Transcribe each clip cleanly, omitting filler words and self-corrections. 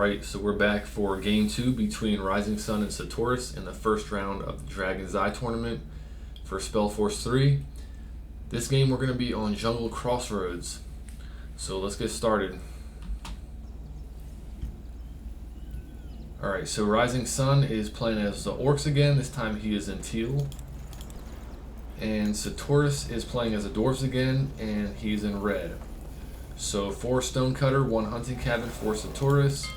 Alright, so we're back for game 2 between RisingSun and Saturas in the first round of the Dragon's Eye tournament for Spellforce 3. This game we're going to be on Jungle Crossroads. So let's get started. Alright, so RisingSun is playing as the Orcs again. This time he is in teal. And Saturas is playing as the Dwarves again, and he's in red. So 4 stonecutter, 1 hunting cabin for Saturas.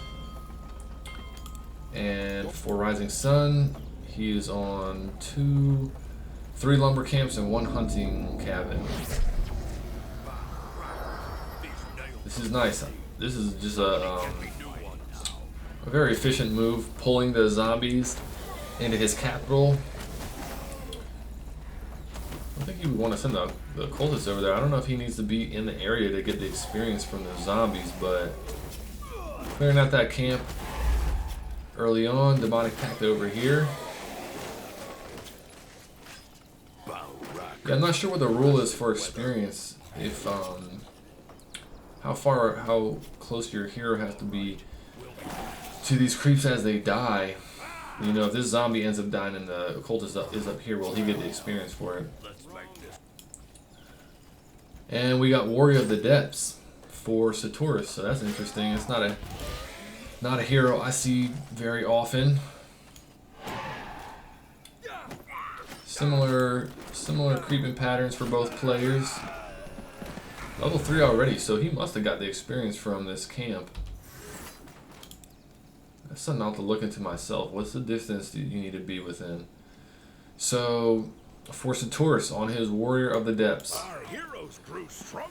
And for RisingSun, he is on 3 lumber camps and 1 hunting cabin. This is nice. This is just a very efficient move, pulling the zombies into his capital. I think he would want to send the cultists over there. I don't know if he needs to be in the area to get the experience from the zombies, but clearing out that camp early on. Demonic Pact over here. Yeah, I'm not sure what the rule is for experience. If how close your hero has to be to these creeps as they die. You know, if this zombie ends up dying and the occultist is up here, will he get the experience for it? And we got Warrior of the Depths for Saturas, so that's interesting. It's not a hero I see very often. Similar creeping patterns for both players. Level 3 already, so he must have got the experience from this camp. That's something I'll have to look into myself. What's the distance do you need to be within? So, for Saturas on his Warrior of the Depths. Our heroes grew stronger.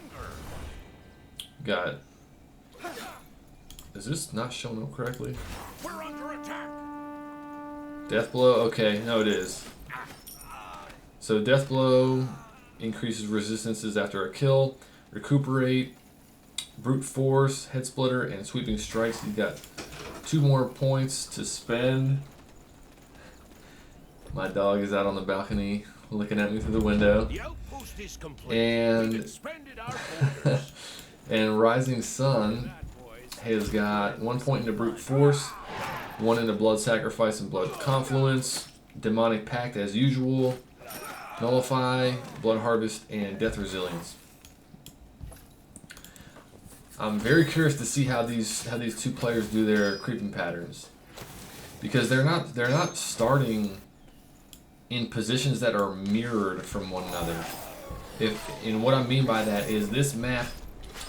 Got. Is this not shown up correctly? We're under attack. Death Blow? Okay, no, it is. So, Death Blow increases resistances after a kill. Recuperate, Brute Force, Head Splitter, and Sweeping Strikes. You got 2 more points to spend. My dog is out on the balcony looking at me through the window. The outpost is complete. And We've expanded our borders. and RisingSun has got 1 point into Brute Force, 1 into Blood Sacrifice and Blood Confluence, Demonic Pact as usual, Nullify, Blood Harvest, and Death Resilience. I'm very curious to see how these 2 players do their creeping patterns, because they're not starting in positions that are mirrored from one another. And what I mean by that is this map,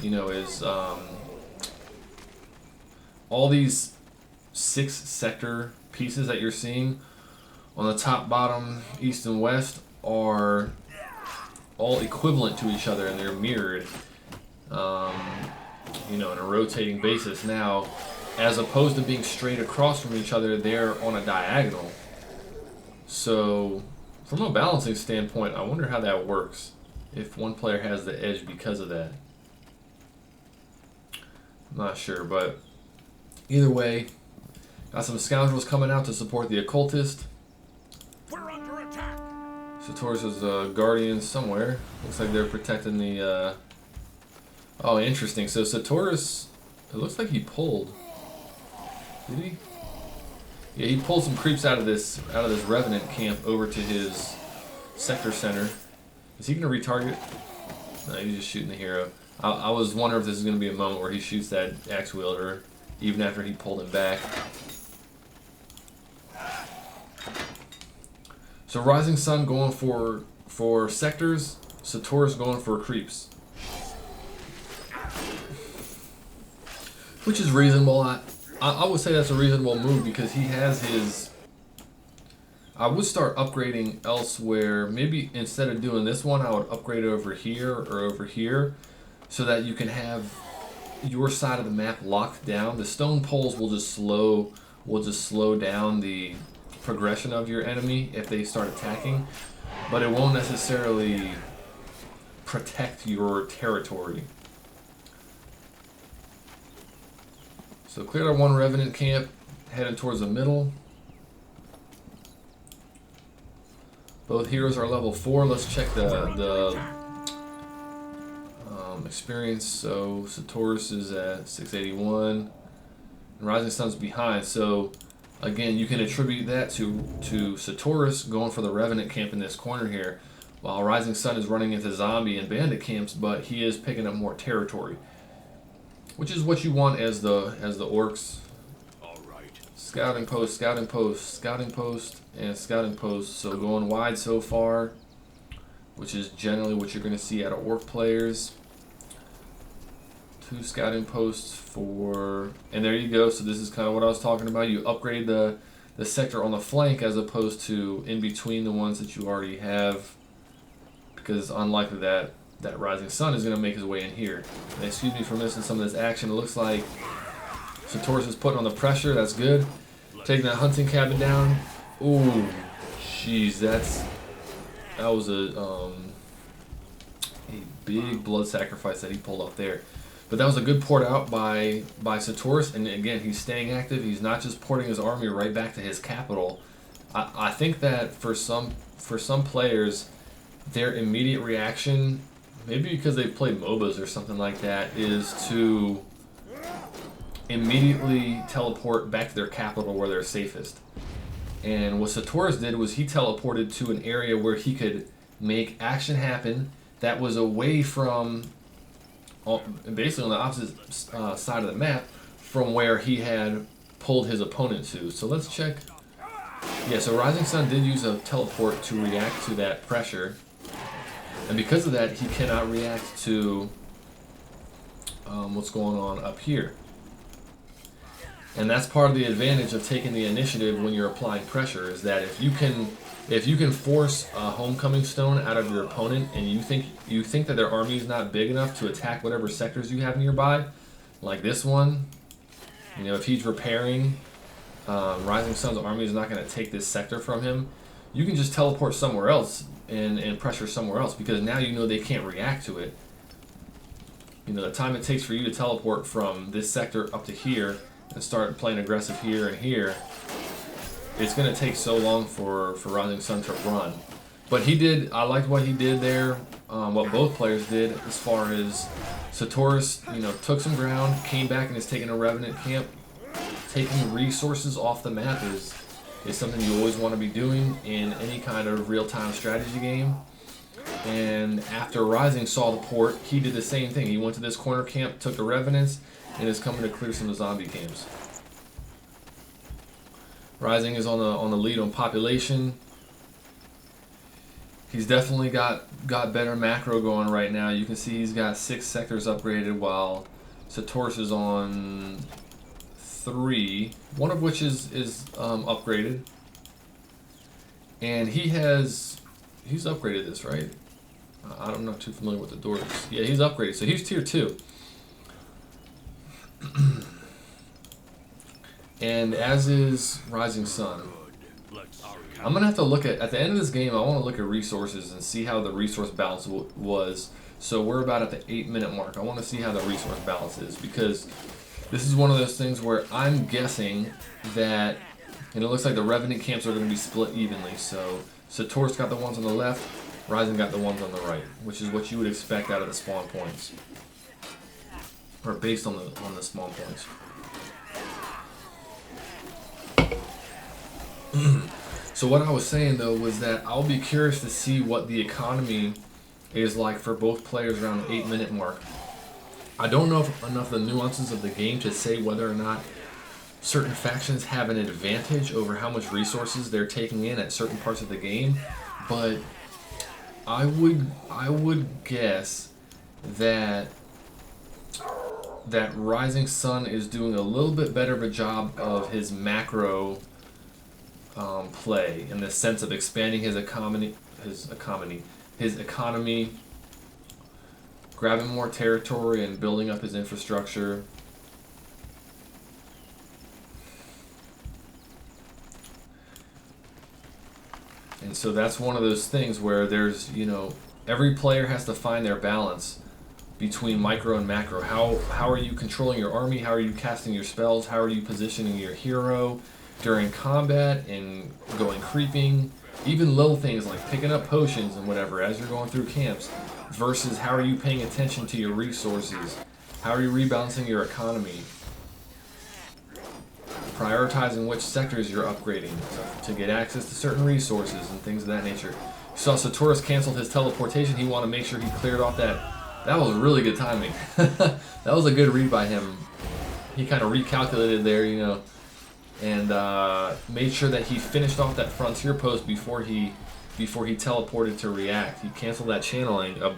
you know, is all these 6 sector pieces that you're seeing on the top, bottom, east, and west are all equivalent to each other, and they're mirrored. You know, on a rotating basis. Now, as opposed to being straight across from each other, they're on a diagonal. So, from a balancing standpoint, I wonder how that works. If one player has the edge because of that. I'm not sure, but either way, got some scoundrels coming out to support the occultist. We're under attack. Saturas is a guardian somewhere. Looks like they're protecting the oh, interesting. So Saturas, it looks like he pulled. Did he? Yeah, he pulled some creeps out of this Revenant camp over to his sector center. Is he gonna retarget? No, he's just shooting the hero. I was wondering if this is gonna be a moment where he shoots that axe wielder, even after he pulled him back. So RisingSun going for sectors, Saturas going for creeps. Which is reasonable. I would say that's a reasonable move because he has his... I would start upgrading elsewhere. Maybe instead of doing this one, I would upgrade over here or over here so that you can have your side of the map locked down. The stone poles will just slow down the progression of your enemy if they start attacking, but it won't necessarily protect your territory. So cleared our 1 Revenant camp, headed towards the middle. Both heroes are level 4. Let's check the experience. So Saturas is at 681. and Rising Sun's behind. So again, you can attribute that to Saturas going for the Revenant camp in this corner here, while Rising Sun is running into zombie and bandit camps, but he is picking up more territory, which is what you want as the Orcs. All right. Scouting post, scouting post, scouting post, and scouting post. So going wide so far, which is generally what you're going to see out of Orc players. 2 scouting posts for, and there you go. So this is kind of what I was talking about. You upgrade the sector on the flank as opposed to in between the ones that you already have, because it's unlikely that Rising Sun is going to make his way in here. And excuse me for missing some of this action. It looks like Saturas is putting on the pressure. That's good. Taking that hunting cabin down. Ooh, jeez, that was a big blood sacrifice that he pulled off there. But that was a good port out by Saturas, and again, he's staying active. He's not just porting his army right back to his capital. I think that for some players, their immediate reaction, maybe because they've played MOBAs or something like that, is to immediately teleport back to their capital where they're safest. And what Saturas did was he teleported to an area where he could make action happen that was away from, basically on the opposite side of the map from where he had pulled his opponent to. So let's check. Yeah, so Rising Sun did use a teleport to react to that pressure. And because of that, he cannot react to what's going on up here. And that's part of the advantage of taking the initiative when you're applying pressure, is that if you can force a homecoming stone out of your opponent, and you think that their army is not big enough to attack whatever sectors you have nearby, like this one, you know, if he's repairing, Rising Sun's army is not going to take this sector from him. You can just teleport somewhere else and pressure somewhere else, because now you know they can't react to it. You know, the time it takes for you to teleport from this sector up to here and start playing aggressive here and here, it's going to take so long for Rising Sun to run. But I liked what he did there, what both players did, as far as Saturas, you know, took some ground, came back and is taking a Revenant camp. Taking resources off the map is something you always want to be doing in any kind of real-time strategy game. And after Rising saw the port, he did the same thing. He went to this corner camp, took the Revenants, and is coming to clear some zombie camps. Rising is on the lead on population. He's definitely got better macro going right now. You can see he's got 6 sectors upgraded, while Saturas is on 3, one of which is upgraded. And he's upgraded this, right? I'm not too familiar with the Dwarves. Yeah, he's upgraded, so he's tier 2. And as is Rising Sun. I'm gonna have to look at the end of this game. I want to look at resources and see how the resource balance was. So we're about at the 8-minute mark. I want to see how the resource balance is, because this is one of those things where I'm guessing that, and it looks like the Revenant camps are going to be split evenly. So Saturas got the ones on the left, Rising got the ones on the right, which is what you would expect out of the spawn points, or based on the spawn points. So what I was saying though was that I'll be curious to see what the economy is like for both players around the 8-minute mark. I don't know enough of the nuances of the game to say whether or not certain factions have an advantage over how much resources they're taking in at certain parts of the game, but I would guess that Rising Sun is doing a little bit better of a job of his macro play, in the sense of expanding his economy, grabbing more territory and building up his infrastructure. And so that's one of those things where there's, you know, every player has to find their balance between micro and macro. How are you controlling your army? How are you casting your spells? How are you positioning your hero during combat and going creeping? Even little things like picking up potions and whatever as you're going through camps, versus how are you paying attention to your resources? How are you rebalancing your economy? prioritizing which sectors you're upgrading to get access to certain resources and things of that nature. You saw Saturas canceled his teleportation. He wanted to make sure he cleared off that. That was really good timing. That was a good read by him. He kind of recalculated there, you know, and made sure that he finished off that frontier post before he teleported to react. He canceled that channeling of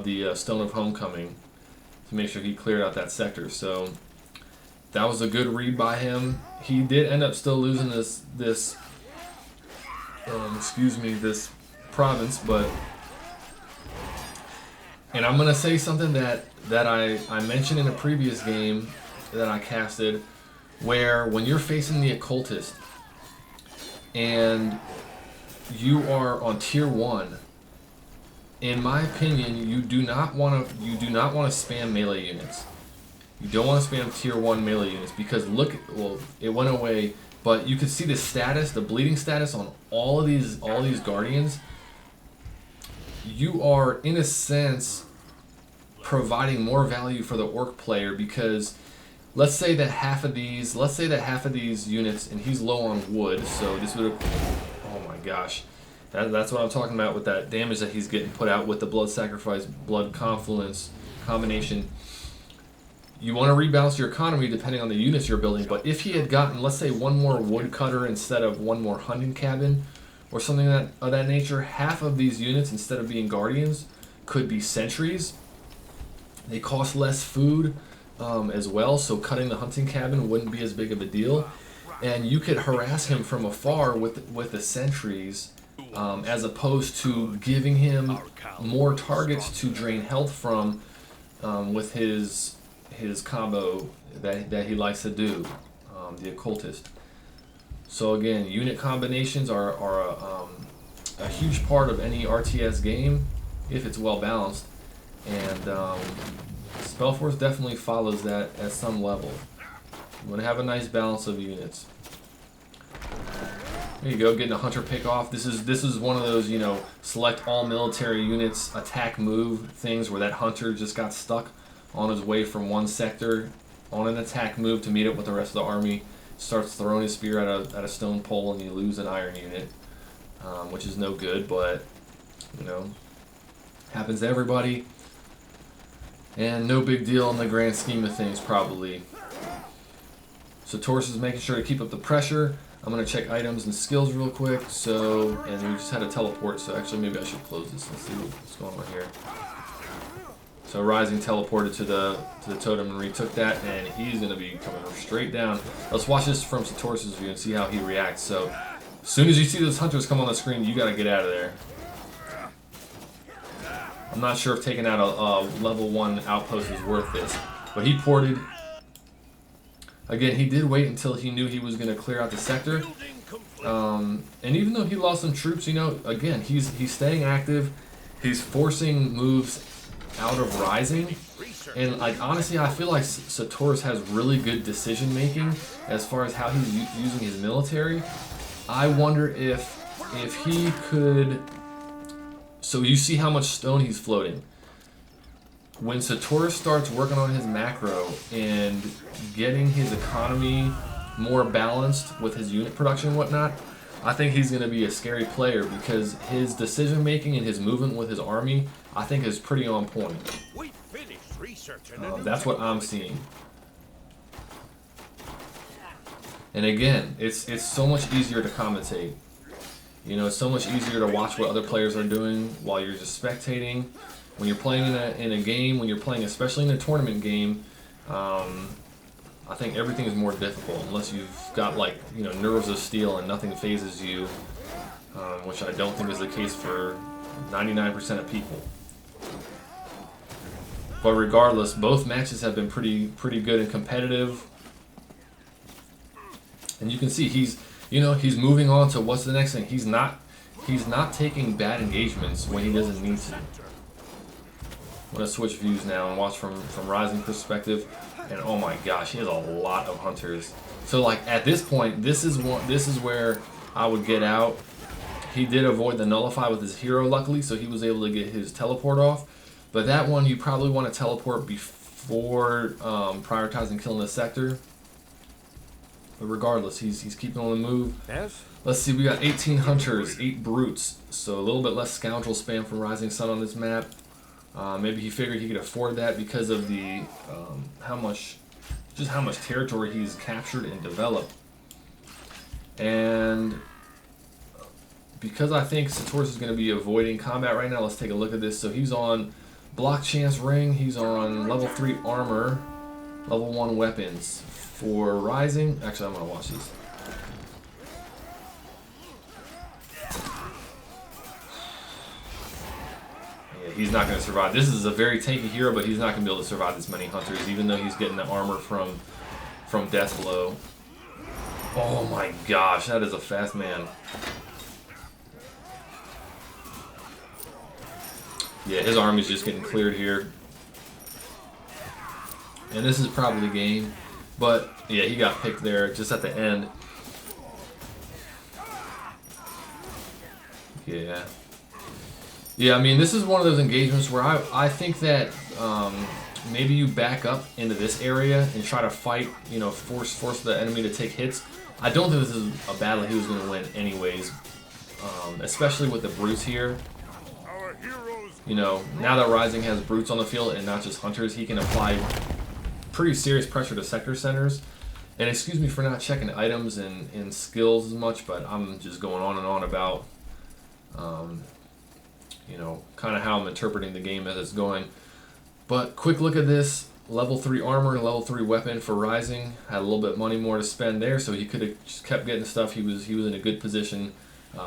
the Stone of Homecoming to make sure he cleared out that sector. So that was a good read by him. He did end up still losing this province, but, and I'm gonna say something that I mentioned in a previous game that I casted, where when you're facing the occultist and you are on tier 1, in my opinion, you do not want to spam melee units. You don't want to spam tier 1 melee units because look, well, it went away, but you can see the status, the bleeding status on all these guardians. You are in a sense providing more value for the orc player because let's say that half of these units, and he's low on wood, so this would have, oh my gosh. That's what I'm talking about with that damage that he's getting put out with the blood sacrifice, blood confluence combination. You want to rebalance your economy depending on the units you're building, but if he had gotten, let's say, one more woodcutter instead of one more hunting cabin or something of that nature, half of these units, instead of being guardians, could be sentries. They cost less food as well, so cutting the hunting cabin wouldn't be as big of a deal. And you could harass him from afar with the sentries, as opposed to giving him more targets to drain health from with his combo that he likes to do, the occultist. So again, unit combinations are a huge part of any RTS game if it's well balanced, and Spellforce definitely follows that at some level. You want to have a nice balance of units. There you go, getting a hunter pick off. This is one of those, you know, select all military units attack move things where that hunter just got stuck on his way from one sector on an attack move to meet up with the rest of the army. Starts throwing his spear at a stone pole and you lose an iron unit, which is no good, but you know, happens to everybody, and no big deal in the grand scheme of things probably. So Taurus is making sure to keep up the pressure. I'm going to check items and skills real quick. So, and we just had a teleport, so actually maybe I should close this and see what's going on here. So Rising teleported to the totem and retook that, and he's going to be coming straight down. Let's watch this from Saturas' view and see how he reacts. So as soon as you see those hunters come on the screen, you got to get out of there. I'm not sure if taking out a level 1 outpost is worth this, but he ported. Again, he did wait until he knew he was going to clear out the sector. And even though he lost some troops, you know, again, he's staying active. He's forcing moves out of Rising. And like honestly, I feel like Saturas has really good decision making as far as how he's using his military. I wonder if he could. So you see how much stone he's floating. When Saturas starts working on his macro and getting his economy more balanced with his unit production and whatnot, I think he's going to be a scary player because his decision making and his movement with his army, I think, is pretty on point. That's what I'm seeing. And again, it's so much easier to commentate. You know, it's so much easier to watch what other players are doing while you're just spectating. When you're playing in a game, when you're playing especially in a tournament game, I think everything is more difficult unless you've got, like, you know, nerves of steel and nothing phases you, which I don't think is the case for 99% of people. But regardless, both matches have been pretty good and competitive. And you can see he's moving on to what's the next thing. He's not taking bad engagements when he doesn't need to. I'm gonna switch views now and watch from Rising perspective, and oh my gosh, he has a lot of hunters. So like at this point, this is where I would get out. He did avoid the nullify with his hero, luckily, so he was able to get his teleport off. But that one, you probably want to teleport for prioritizing killing the sector. But regardless, he's keeping on the move. Yes? Let's see, we got 18 hunters, 8 brutes, so a little bit less scoundrel spam from RisingSun on this map. Maybe he figured he could afford that because of the how much territory he's captured and developed. And because I think Saturas is going to be avoiding combat right now, let's take a look at this. So he's on block chance ring, he's on level 3 armor, level 1 weapons. For Rising, actually I'm going to watch these. Yeah, he's not going to survive. This is a very tanky hero, but he's not going to be able to survive this many hunters, even though he's getting the armor from Death Blow. Oh my gosh, that is a fast man. Yeah, his army's just getting cleared here. And this is probably game. But, yeah, he got picked there just at the end. Yeah. Yeah, I mean, this is one of those engagements where I think that maybe you back up into this area and try to fight, you know, force the enemy to take hits. I don't think this is a battle he was going to win anyways. Especially with the brutes here. You know, now that Rising has brutes on the field and not just hunters, he can apply pretty serious pressure to sector centers. And excuse me for not checking items and skills as much, but I'm just going on and on about you know, kind of how I'm interpreting the game as it's going. But quick look at this. Level 3 armor and level 3 weapon for Rising. Had a little bit money more to spend there, so he could have just kept getting stuff. He was in a good position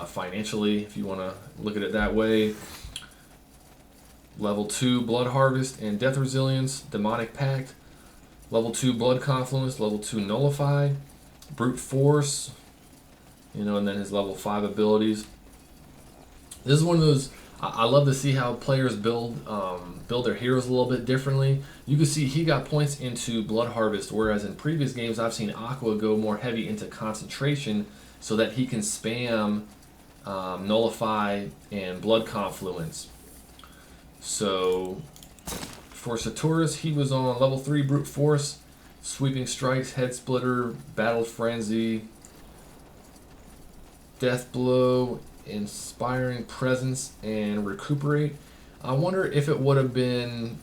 financially, if you want to look at it that way. Level 2 Blood Harvest and Death Resilience, Demonic Pact. Level 2 Blood Confluence, level 2 Nullify, Brute Force, you know, and then his level 5 abilities. This is one of those, I love to see how players build their heroes a little bit differently. You can see he got points into Blood Harvest, whereas in previous games I've seen Aqua go more heavy into concentration so that he can spam Nullify and Blood Confluence. So for Saturas, he was on level 3 Brute Force, Sweeping Strikes, Head Splitter, Battle Frenzy, Death Blow, Inspiring Presence, and Recuperate. I wonder if he would have been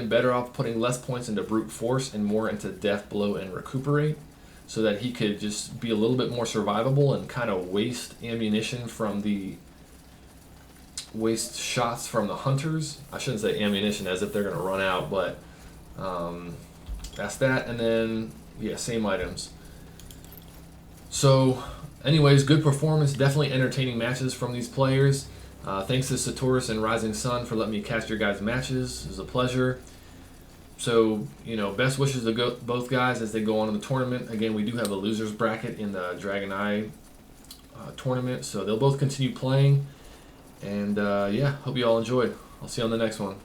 better off putting less points into Brute Force and more into Death Blow and Recuperate, so that he could just be a little bit more survivable and kind of waste ammunition from the shots from the hunters. I shouldn't say ammunition as if they're going to run out, but that's that. And then, yeah, same items. So, anyways, good performance. Definitely entertaining matches from these players. Thanks to Saturas and RisingSun for letting me cast your guys' matches. It was a pleasure. So, you know, best wishes to both guys as they go on in the tournament. Again, we do have a losers bracket in the Dragon Eye tournament, so they'll both continue playing. And yeah, hope you all enjoyed. I'll see you on the next one.